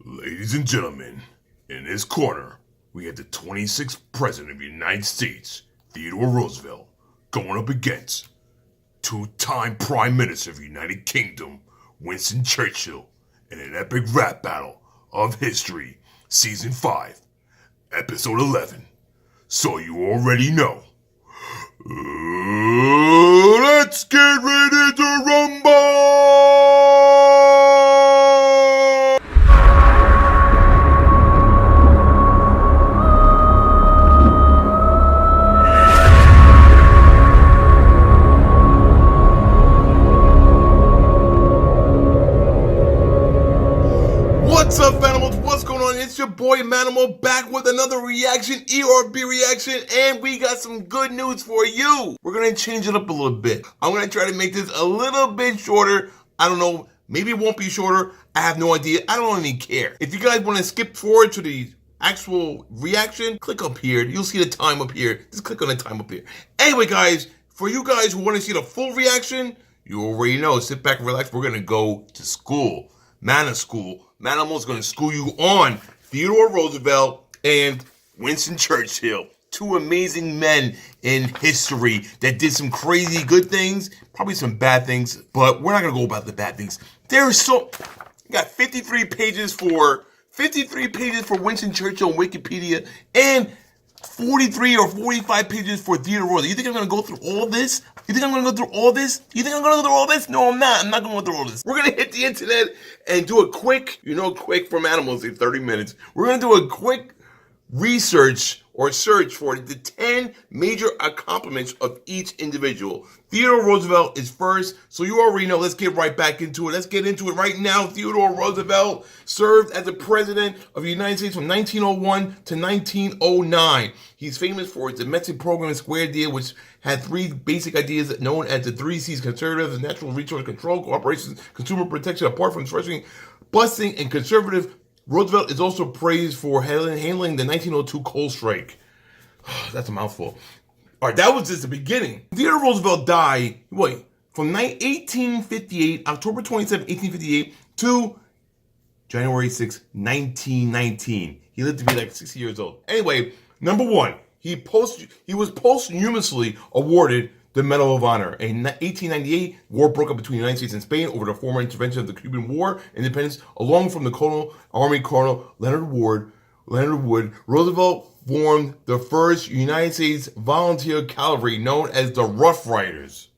Ladies and gentlemen, in this corner, we have the 26th President of the United States, Theodore Roosevelt, going up against two-time Prime Minister of the United Kingdom, Winston Churchill, in an epic rap battle of history, Season 5, Episode 11. So you already know. Let's get ready to rumble! What's up, Fanimals? What's going on? It's your boy Manamal back with another reaction, ERB reaction, and we got some good news for you. We're going to change it up a little bit. I'm going to try to make this a little bit shorter. I don't know. Maybe it won't be shorter. I have no idea. I don't even care. If you guys want to skip forward to the actual reaction, click up here. You'll see the time up here. Just click on the time up here. Anyway, guys, for you guys who want to see the full reaction, you already know. Sit back and relax. We're going to go to school. School. Manamal's going to school you on Theodore Roosevelt and Winston Churchill. Two amazing men in history that did some crazy good things, probably some bad things, but we're not going to go about the bad things. You got 53 pages for Winston Churchill on Wikipedia and 43 or 45 pages for Theodore Roosevelt. You think I'm going to go through all this? You think I'm going to go through all this? No, I'm not. I'm not going to go through all this. We're going to hit the internet and do a quick, quick from animals in 30 minutes. We're going to do a quick research or search for the 10 major accomplishments of each individual. Theodore Roosevelt is first, so you already know. Let's get right back into it. Let's get into it right now. Theodore Roosevelt served as the president of the United States from 1901 to 1909. He's famous for his domestic program and square deal, which had three basic ideas known as the 3 C's: conservative, natural resource control, cooperation, consumer protection. Apart from stretching, busting, and conservative, Roosevelt is also praised for handling the 1902 coal strike. That's a mouthful. All right, that was just the beginning. Theodore Roosevelt died, from 1858, October 27, 1858, to January 6, 1919. He lived to be like 60 years old. Anyway, number one, he was posthumously awarded the Medal of Honor. In 1898, war broke up between the United States and Spain over the former intervention of the Cuban War independence. Along from the Army Colonel Leonard Wood, Roosevelt formed the first United States volunteer cavalry known as the Rough Riders.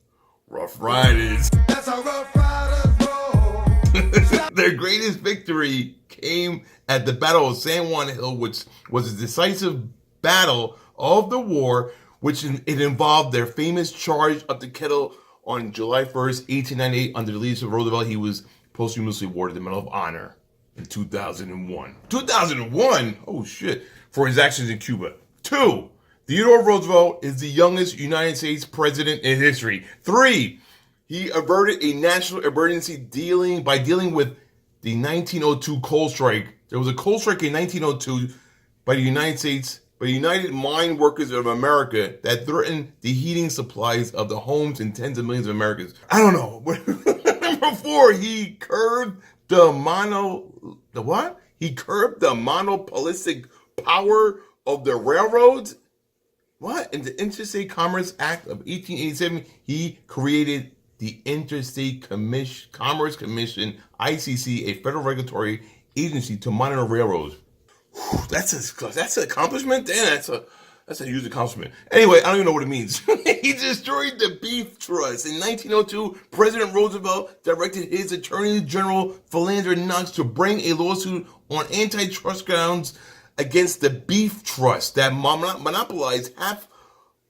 Rough Riders. That's how Rough Riders roll. Their greatest victory came at the Battle of San Juan Hill, which was a decisive battle of the war, which it involved their famous charge up the kettle on July 1st, 1898. Under the leadership of Roosevelt, he was posthumously awarded the Medal of Honor in 2001. 2001? Oh, shit. For his actions in Cuba. 2, Theodore Roosevelt is the youngest United States president in history. 3, he averted a national emergency by dealing with the 1902 coal strike. There was a coal strike in 1902 by the United Mine Workers of America that threatened the heating supplies of the homes in tens of millions of Americans. I don't know. Number 4, he curbed the monopolistic power of the railroads. In the Interstate Commerce Act of 1887, he created the Interstate Commerce Commission, ICC, a federal regulatory agency to monitor railroads. That's an accomplishment. Damn, that's a huge accomplishment. Anyway, I don't even know what it means. He destroyed the beef trust. In 1902, President Roosevelt directed his Attorney General Philander Knox to bring a lawsuit on antitrust grounds against the beef trust that monopolized half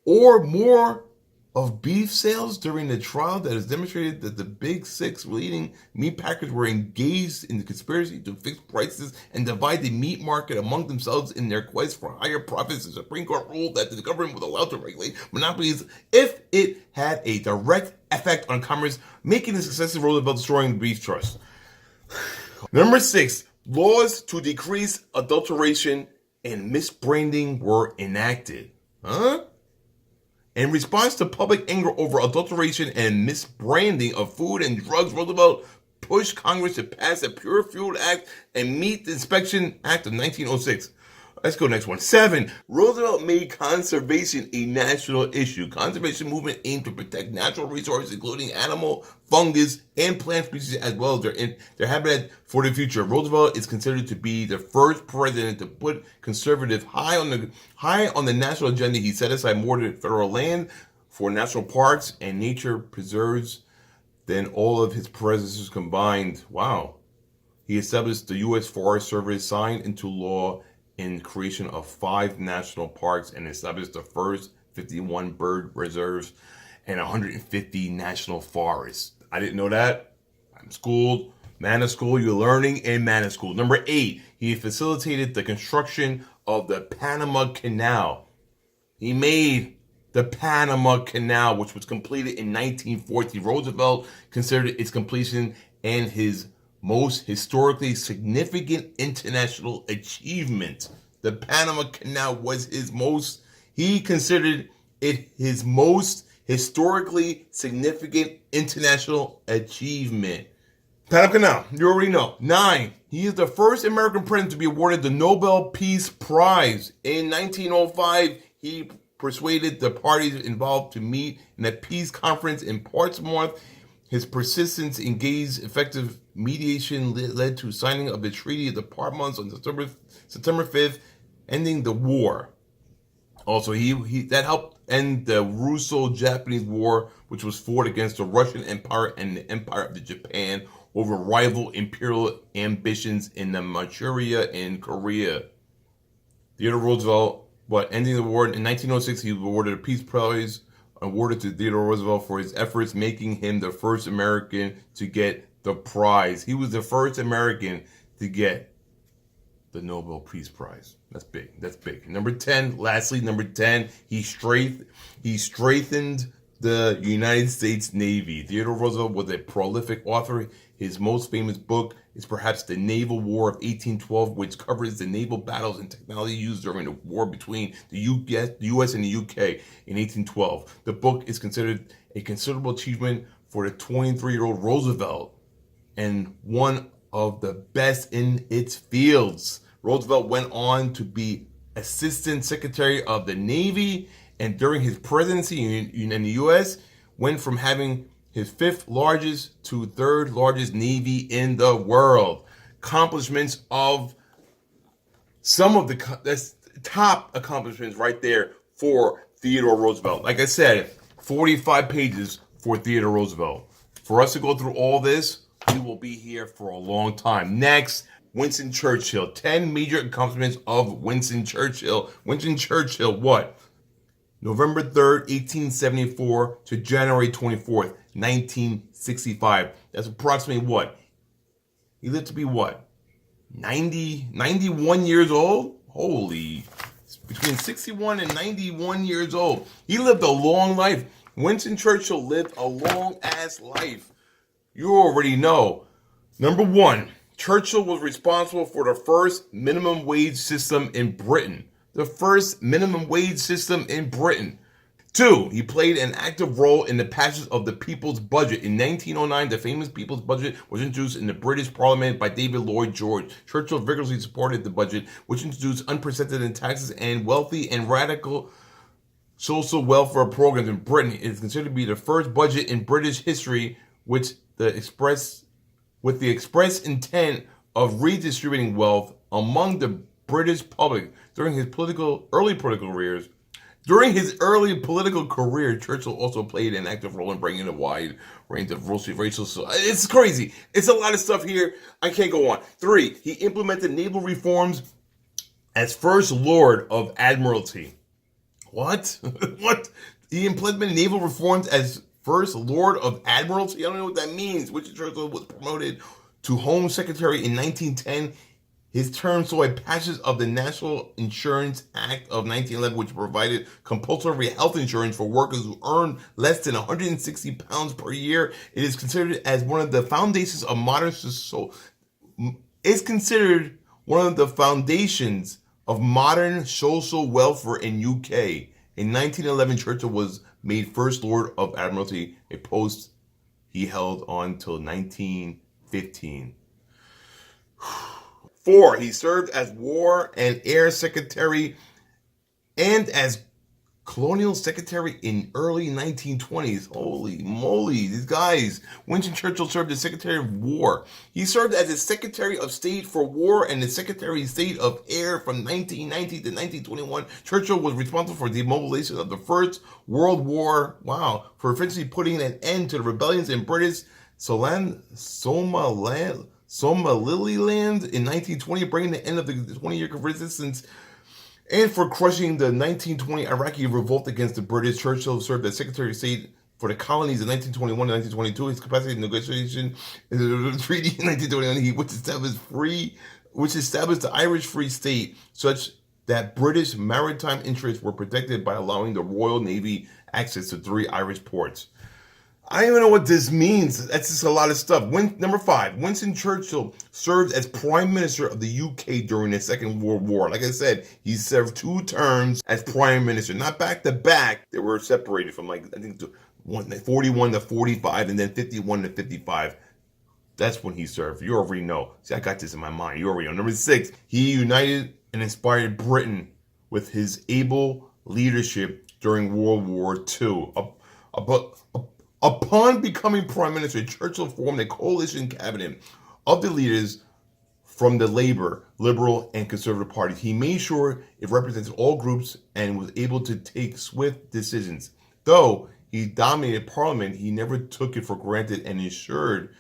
or more of beef sales during the trial. That has demonstrated that the big 6 leading meat packers were engaged in the conspiracy to fix prices and divide the meat market among themselves in their quest for higher profits. The Supreme Court ruled that the government was allowed to regulate monopolies if it had a direct effect on commerce, making the success of Roosevelt destroying the beef trust. Number 6, laws to decrease adulteration and misbranding were enacted. In response to public anger over adulteration and misbranding of food and drugs, Roosevelt pushed Congress to pass the Pure Fuel Act and meet the Inspection Act of 1906. Let's go next one. 7. Roosevelt made conservation a national issue. Conservation movement aimed to protect natural resources, including animal, fungus, and plant species, as well as their habitat for the future. Roosevelt is considered to be the first president to put conservative high on the national agenda. He set aside more than federal land for national parks and nature preserves than all of his predecessors combined. Wow. He established the U.S. Forest Service, signed into law in creation of 5 national parks, and established the first 51 bird reserves and 150 national forests. I didn't know that. I'm schooled. Mana School, you're learning in Mana School. Number 8, he facilitated the construction of the Panama Canal. He made the Panama Canal, which was completed in 1940. Roosevelt considered its completion and his most historically significant international achievement. The Panama Canal was he considered it his most historically significant international achievement. Panama Canal, you already know. 9, he is the first American president to be awarded the Nobel Peace Prize. In 1905, he persuaded the parties involved to meet in a peace conference in Portsmouth. His persistence in engaged effective mediation led to signing of the Treaty of the Parliaments on September 5th, ending the war. Also, he that helped end the Russo-Japanese War, which was fought against the Russian Empire and the Empire of Japan over rival imperial ambitions in the Manchuria and Korea. Theodore Roosevelt, ending the war in 1906, he was awarded a Peace Prize awarded to Theodore Roosevelt for his efforts, making him the first American to get the prize. He was the first American to get the Nobel Peace Prize. That's big. That's big. Number 10, he strengthened the United States Navy. Theodore Roosevelt was a prolific author. His most famous book is perhaps The Naval War of 1812, which covers the naval battles and technology used during the war between the U.S. and the U.K. in 1812. The book is considered a considerable achievement for the 23-year-old Roosevelt and one of the best in its fields. Roosevelt went on to be Assistant Secretary of the Navy, and during his presidency in the U.S., went from having his 5th largest to 3rd largest Navy in the world. Accomplishments of some of the top accomplishments right there for Theodore Roosevelt. Like I said, 45 pages for Theodore Roosevelt. For us to go through all this, we will be here for a long time. Next, Winston Churchill. 10 major accomplishments of Winston Churchill. Winston Churchill, what? November 3rd, 1874 to January 24th, 1965. That's approximately what? He lived to be what? 91 years old? Holy. Between 61 and 91 years old. He lived a long life. Winston Churchill lived a long-ass life. You already know. Number 1, Churchill was responsible for the first minimum wage system in Britain. The first minimum wage system in Britain. 2, he played an active role in the passage of the People's Budget. In 1909, the famous People's Budget was introduced in the British Parliament by David Lloyd George. Churchill vigorously supported the budget, which introduced unprecedented taxes and wealthy and radical social welfare programs in Britain. It is considered to be the first budget in British history with the express intent of redistributing wealth among the British public. During his early political career, Churchill also played an active role in bringing a wide range of racial. It's crazy. It's a lot of stuff here. I can't go on. 3, he implemented naval reforms as First Lord of Admiralty. What? What? He implemented naval reforms as First Lord of Admiralty? I don't know what that means. Winston Churchill was promoted to Home Secretary in 1910. His term saw a passage of the National Insurance Act of 1911, which provided compulsory health insurance for workers who earned less than 160 pounds per year. It is considered as one of the foundations of modern social welfare in UK. In 1911, Churchill was made First Lord of Admiralty, a post he held on till 19 1915. 4. He served as War and Air Secretary and as Colonial Secretary in early 1920s. Holy moly, these guys. Winston Churchill served as Secretary of War. He served as the Secretary of State for War and the Secretary of State of Air from 1919 to 1921. Churchill was responsible for the demobilization of the First World War, for eventually putting an end to the rebellions in British Somaliland in 1920, bringing the end of the 20-year resistance, and for crushing the 1920 Iraqi revolt against the British. Churchill served as Secretary of State for the colonies in 1921 and 1922. His capacity in negotiation in the treaty in 1921, which established the Irish Free State, such that British maritime interests were protected by allowing the Royal Navy access to 3 Irish ports. I don't even know what this means. That's just a lot of stuff. Number 5, Winston Churchill served as Prime Minister of the UK during the Second World War. Like I said, he served 2 terms as Prime Minister. Not back to back. They were separated from 41 to 45 and then 51 to 55. That's when he served. You already know. See, I got this in my mind. You already know. Number 6, he united and inspired Britain with his able leadership during World War II. Upon becoming Prime Minister, Churchill formed a coalition cabinet of the leaders from the Labour, Liberal, and Conservative parties. He made sure it represented all groups and was able to take swift decisions. Though he dominated Parliament, he never took it for granted and ensured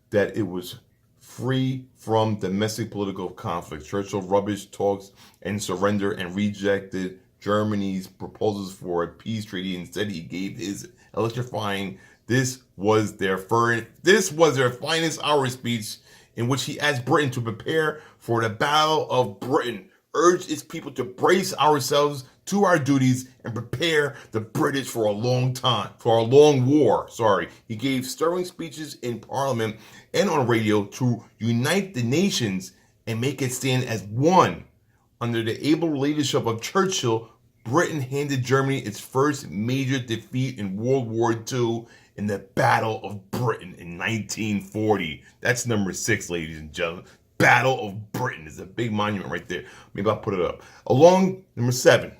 that it was free from domestic political conflict. Churchill rubbished talks and surrender and rejected Germany's proposals for a peace treaty. Instead, he gave his electrifying this was their finest hour speech, in which he asked Britain to prepare for the Battle of Britain, urged its people to brace ourselves to our duties and prepare the British for a long war. He gave stirring speeches in Parliament and on radio to unite the nations and make it stand as one. Under the able leadership of Churchill, Britain handed Germany its first major defeat in World War II in the Battle of Britain in 1940. That's number 6, ladies and gentlemen. Battle of Britain is a big monument right there. Maybe I'll put it up. Along number 7.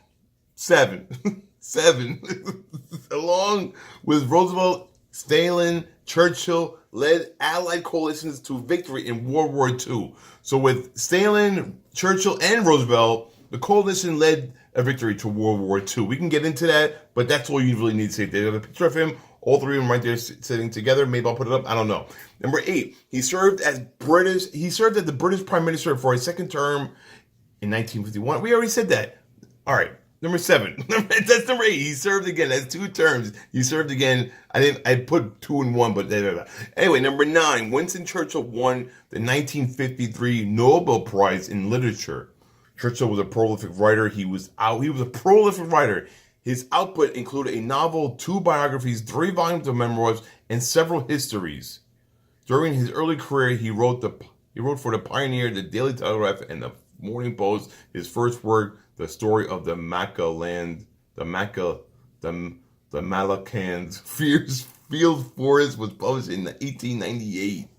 Along with Roosevelt, Stalin, Churchill led Allied coalitions to victory in World War II. So with Stalin, Churchill, and Roosevelt, the coalition led a victory to World War II. We can get into that, but that's all you really need to say. They have a picture of him, all 3 of them right there sitting together. Maybe I'll put it up. I don't know. Number 8, he served as the British Prime Minister for a second term in 1951. We already said that. All right. Number 7. That's number 8. He served again. That's 2 terms. He served again. I put 2 and 1, but anyway. Number 9. Winston Churchill won the 1953 Nobel Prize in Literature. Churchill was a prolific writer. He was a prolific writer. His output included a novel, 2 biographies, 3 volumes of memoirs, and several histories. During his early career, he wrote for the Pioneer, the Daily Telegraph, and the Morning Post. His first work, The Story of the Malacans Field Forest, was published in 1898.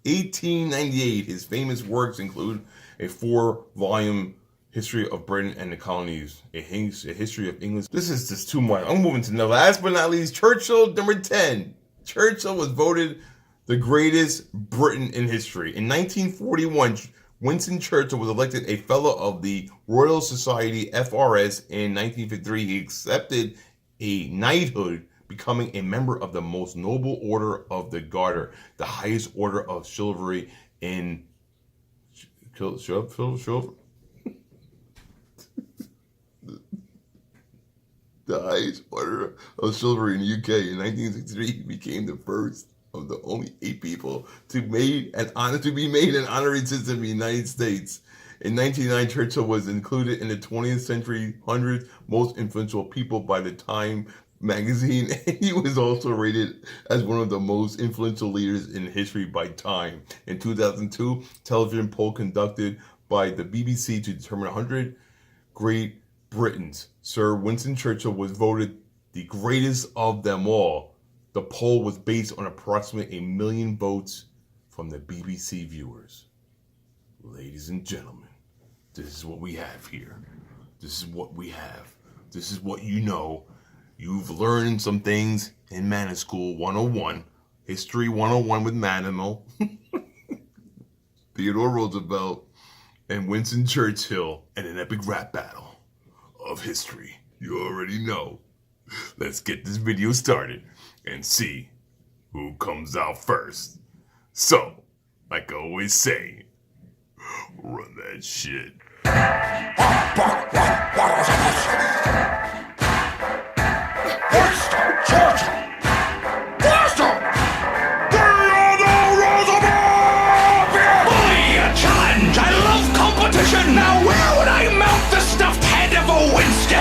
1898. His famous works include a 4-volume history of Britain and the colonies, a history of England. This is just too much. I'm moving to the last but not least, Churchill, number 10. Churchill was voted the greatest Briton in history. In 1941, Winston Churchill was elected a Fellow of the Royal Society, FRS. In 1953, he accepted a knighthood, becoming a member of the Most Noble Order of the Garter, the highest order of chivalry in the highest order of chivalry in the UK. In 1963, he became the first of the only 8 people to be made an honorary citizen of the United States. In 1999, Churchill was included in the 20th century 100 most influential people by the Time magazine, and he was also rated as one of the most influential leaders in history by Time. In 2002, television poll conducted by the BBC to determine 100 Great Britons. Sir Winston Churchill was voted the greatest of them all. The poll was based on approximately 1 million votes from the BBC viewers. Ladies and gentlemen, this is what we have here. This is what we have. This is what you know. You've learned some things in Mana School 101, History 101 with Manamal, Theodore Roosevelt, and Winston Churchill, and an epic rap battle of history. You already know. Let's get this video started and see who comes out first. So, like I always say, run that shit. Winston Churchill! Winston! Theodore Roosevelt! Boy, a challenge! I love competition! Now where would I mount the stuffed head of a Winston?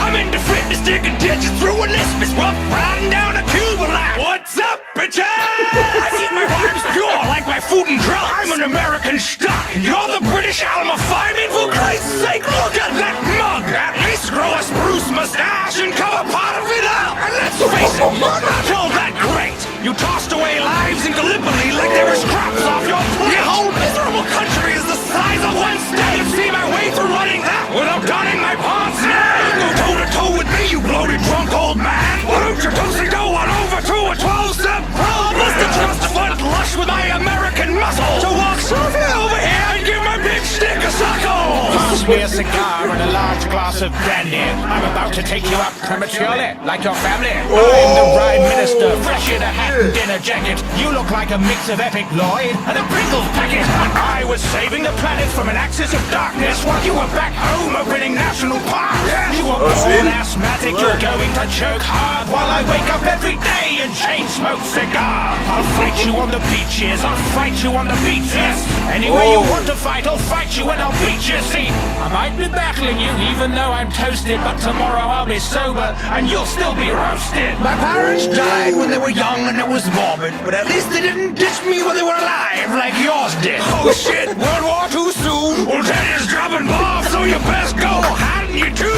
I'm into fitness, digging ditches through an isthmus, rough riding down a Cuban line. What's up, bitches? I keep my rhymes pure like my food and drugs. I'm an American stock. You're the British Alma. I mean, for Christ's sake, look at that mug. At least grow a spruce mustache and cover part of it up. And let's face it, not all that great. You tossed away lives in Gallipoli like they were scraps off your plate. Your whole miserable country is the size of one state. You see my way through running that without donning my pants. Now go toe to toe with me, you bloated drunk old man. Why don't you toasty go on over to a 12-step club? Must have just fun lush with my American muscle. So walk softly over here and give my big stick a suckle. Pass me a cigar and a large glass of brandy. I'm about to take you out prematurely, like your family. I'm the Prime Minister, fresh in a hat and dinner jacket. You look like a mix of Epic Lloyd and a Pringles packet. And I was saving the planet from an axis of darkness while you were back home opening national parks. You were born asthmatic, you're going to choke hard while I wake up every day and chain smoke cigar. I'll fight you on the beaches, I'll fight you on the beaches. Anyway you want to fight, I'll fight you and I'll beat you. See, I might be battling you even though I'm toasted, but tomorrow I'll be sober and you'll still be roasted. My parents died when they were young and it was morbid, but at least they didn't ditch me when they were alive like yours did. Oh shit, World War II soon. Well, Daddy's dropping bombs, so you best go, hadn't you too?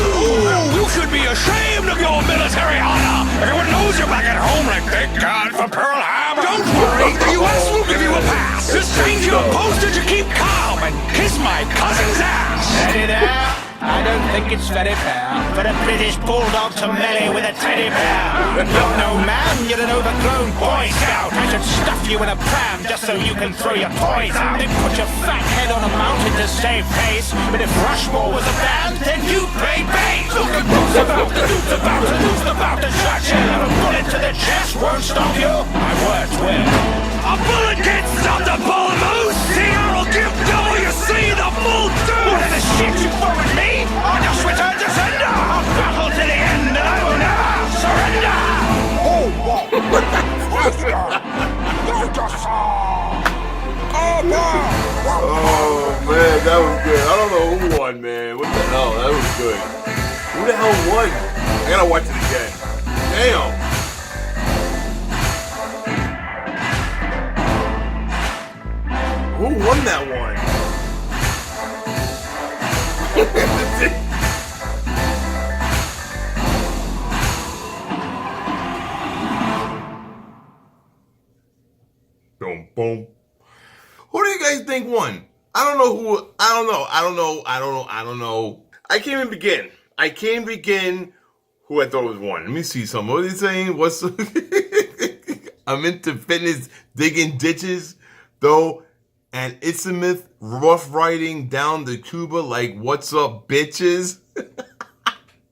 You should be ashamed of your military honor. Everyone knows you're back at home like thank God for Pearl Harbor. Don't worry, the US will give you a pass. Just change your posture to keep calm and kiss my cousin's ass. Steady there. I don't think it's very fair for a British bulldog to melee with a teddy bear. You're no man, you're an overgrown Boy Scout. I should stuff you in a pram just so you can throw your toys out. Then put your fat head on a mountain to save face. But if Rushmore was a band, then you play bass. Look at Roosevelt, the dude's about to lose the bout to Churchill. A bullet to the chest won't stop you. My words will. A bullet can't stop the bull moose. I'll give WC the full deuce. Whatever shit you throw at me, I'll just return to sender. I'll battle to the end and I will never surrender. Oh, Oh man, that was good. I don't know who won, man. What the hell? That was good. Who the hell won? I gotta watch it again. Damn. Who won that one? Boom, boom. Who do you guys think won? I don't know who. I don't know. I can't even begin who I thought was won. Let me see something. What are they saying? What's I'm into fitness, digging ditches, though. And it's a myth, rough riding down to Cuba like, what's up, bitches?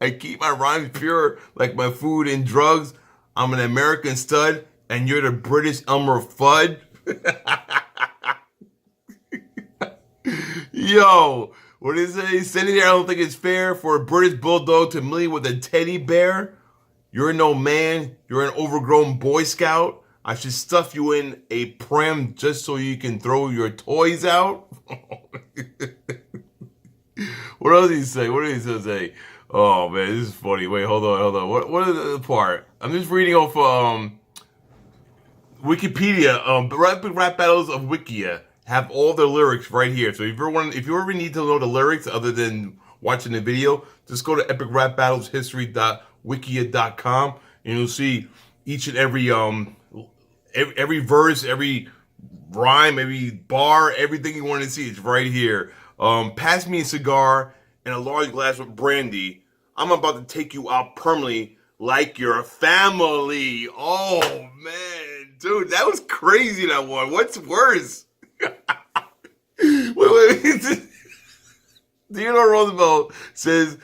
I keep my rhymes pure like my food and drugs. I'm an American stud, and you're the British Elmer Fudd. Yo, what is it? Sitting there, I don't think it's fair for a British bulldog to melee with a teddy bear. You're no man. You're an overgrown Boy Scout. I should stuff you in a pram just so you can throw your toys out. What else did he say? What did he say? Oh man, this is funny. Wait, hold on. What is the part? I'm just reading off Wikipedia. Rap battles of Wikia have all the lyrics right here. So if you ever need to know the lyrics other than watching the video, just go to epicrapbattleshistory.wikia.com and you'll see each and every verse, every rhyme, maybe bar, everything you want to see. It's right here. Pass me a cigar and a large glass of brandy. I'm about to take you out permanently like your family. Oh, man. Dude, that was crazy, that one. What's worse? wait. Theodore Roosevelt says,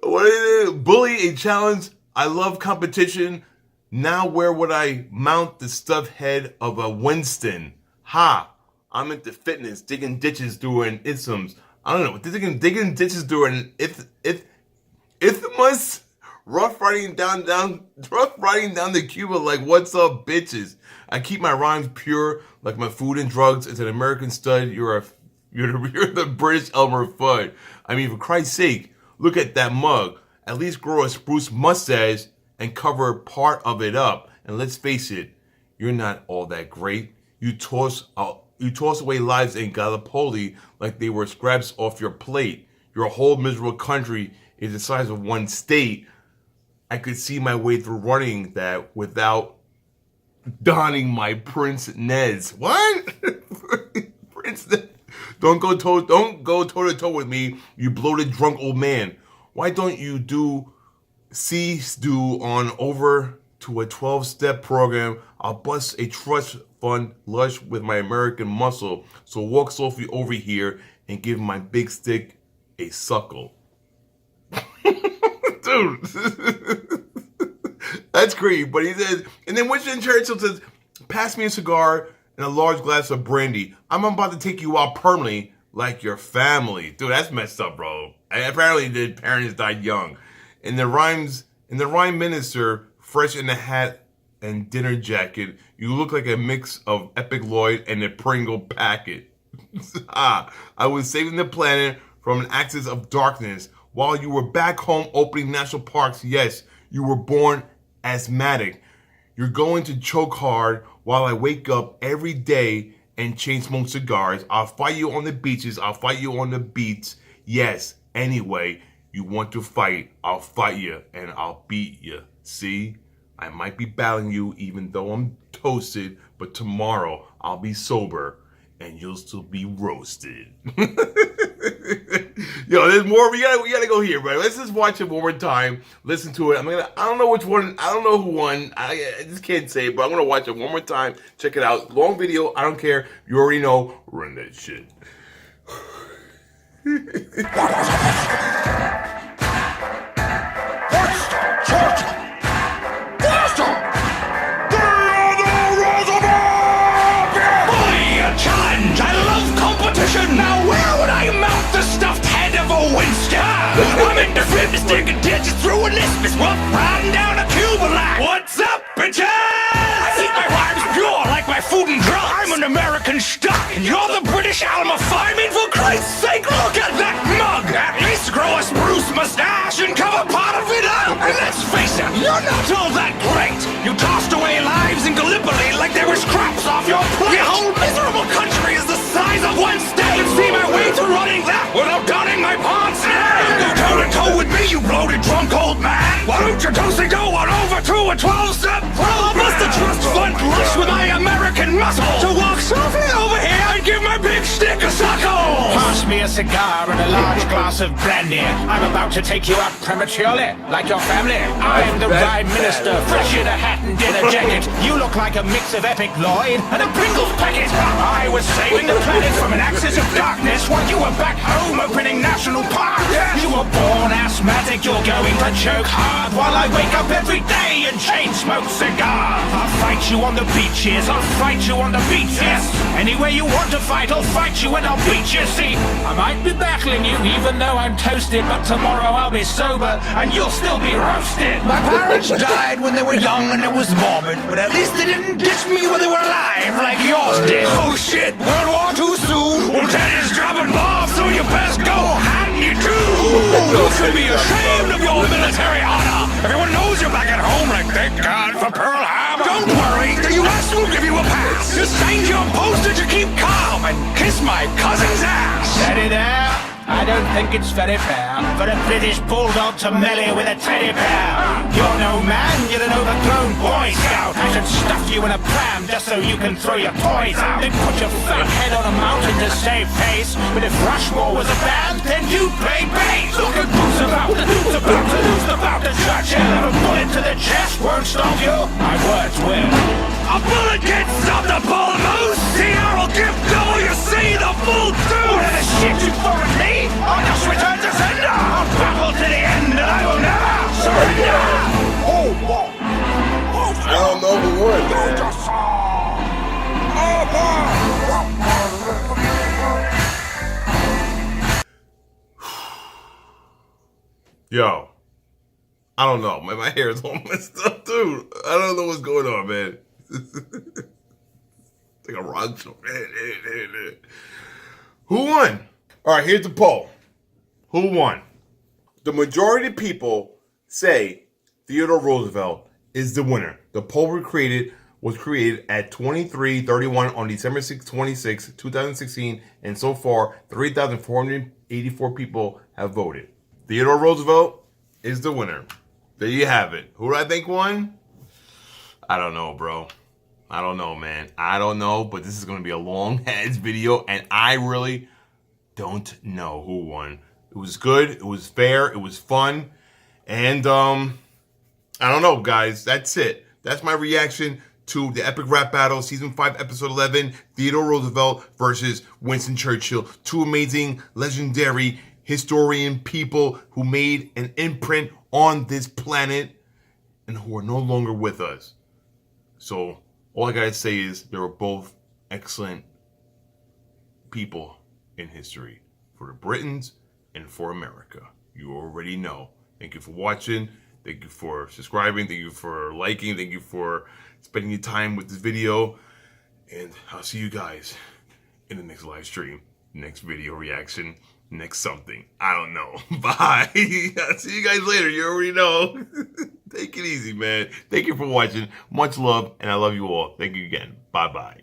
what is it? Bully a challenge. I love competition. Now where would I mount the stuffed head of a Winston? Ha! I'm into fitness, digging ditches doing isms. I don't know. Digging ditches doing isthmus. Rough riding down the Cuba like what's up, bitches. I keep my rhymes pure like my food and drugs. It's an American stud. You're the British Elmer Fudd. I mean, for Christ's sake, look at that mug. At least grow a spruce mustache and cover part of it up. And let's face it, you're not all that great. You toss away lives in Gallipoli like they were scraps off your plate. Your whole miserable country is the size of one state. I could see my way through running that without donning my Prince Nez. What? Prince Nez. Don't go toe to toe with me, you bloated drunk old man. Why don't you do on over to a 12-step program? I'll bust a trust fund lush with my American muscle. So walk Sophie over here and give my big stick a suckle. Dude, that's great. But he says, and then Winston Churchill says, pass me a cigar and a large glass of brandy. I'm about to take you out permanently like your family. Dude, that's messed up, bro. And apparently the parents died young. In the rhyme minister, fresh in the hat and dinner jacket, you look like a mix of Epic Lloyd and a Pringle packet. I was saving the planet from an axis of darkness while you were back home opening national parks. Yes, you were born asthmatic. You're going to choke hard while I wake up every day and chain smoke cigars. I'll fight you on the beaches. I'll fight you on the beats. Yes, anyway, you want to fight. I'll fight you and I'll beat you. See? I might be battling you even though I'm toasted, but tomorrow I'll be sober and you'll still be roasted. Yo, there's more. We gotta go here, bro. Let's just watch it one more time. Listen to it. I don't know which one. I don't know who won. I just can't say, but I'm gonna watch it one more time. Check it out. Long video. I don't care. You already know. Run that shit. Now where would I mount the stuffed head of a Winston? I'm into fitness, digging ditches through an isthmus, rough riding down a Cuba line. What's up, bitches? I keep my rhymes pure like my food and drugs. I'm an American stock, and you're the British Alma. I mean, for Christ's sake, look at that mug. At least grow a spruce mustache and cover part of it up. And let's face it, you're not all that great. You tossed away lives in Gallipoli like they were scraps off your plate. Your whole miserable country is the size of one state. I can see my way to running that without donning my pants. You toe-to-toe with me, you bloated drunk old man. Why don't you go on over to a 12-step program? Bust the trust fund lush with my American muscle. So walk softly over here and give my big stick a suckle. Pass me a cigar and a large glass of brandy. I'm about to take you out prematurely, like your family. I'm the Prime Minister, fresh in a hat and dinner jacket. You look like a mix of Epic Lloyd and a Pringles packet. I was saving the planet from an axis of darkness while you were back home opening national parks. You were born asthmatic, you're going to choke hard while I wake up every day and chain smoke cigars. I'll fight you on the beaches, I'll fight you on the beats, yes. Anywhere you want to fight, I'll fight you and I'll beat you. See, I might be battling you even though I'm toasted, but tomorrow I'll be sober and you'll still be roasted. My parents died when they were young and it was morbid, but at least they didn't ditch me when they were alive like yours did. Oh shit, World War II soon. Well, Teddy's dropping bombs, so you best go hand you do. You should be ashamed of your military honor. Everyone knows you're back at home, like thank God for Pearl Harbor. Don't worry, the US will give you a pass. Just change your posture to keep calm and kiss my cousin's ass. Steady there. I don't don't think it's very fair for a British bulldog to melee with a teddy bear. You're no man, you're an overgrown Boy Scout. I should stuff you in a pram just so you can throw your toys out. Then put your fat head on a mountain to save face. But if Rushmore was a band, then you'd play bass. Look at who's about to lose the bout to Churchill. And a bullet to the chest won't stop you. My words will. A bullet can't stop the bull moose. The arrow give double, you see the full deuce. Whatever shit you throw at me, I'll just return to sender. I'll battle to the end and I will never surrender. I don't know who won, man. Yo, I don't know. My hair is all messed up, dude. I don't know what's going on, man. It's like a rock show. Who won? All right, here's the poll. Who won? The majority of people say Theodore Roosevelt is the winner. The poll was created at 23:31 on December 26, 2016, and so far 3,484 people have voted. Theodore Roosevelt is the winner. There you have it. Who do I think won? I don't know, bro. I don't know, man. I don't know, but this is going to be a long-ass video, and I really don't know who won. It was good. It was fair. It was fun. And, I don't know, guys. That's it. That's my reaction to the Epic Rap Battle, Season 5, Episode 11, Theodore Roosevelt versus Winston Churchill. Two amazing, legendary historian people who made an imprint on this planet and who are no longer with us. So all I gotta say is they were both excellent people in history for the Britons and for America. You already know. Thank you for watching. Thank you for subscribing. Thank you for liking. Thank you for spending your time with this video. And I'll see you guys in the next live stream, next video reaction, next something. I don't know. Bye. I'll see you guys later. You already know. Take it easy, man. Thank you for watching. Much love, and I love you all. Thank you again. Bye-bye.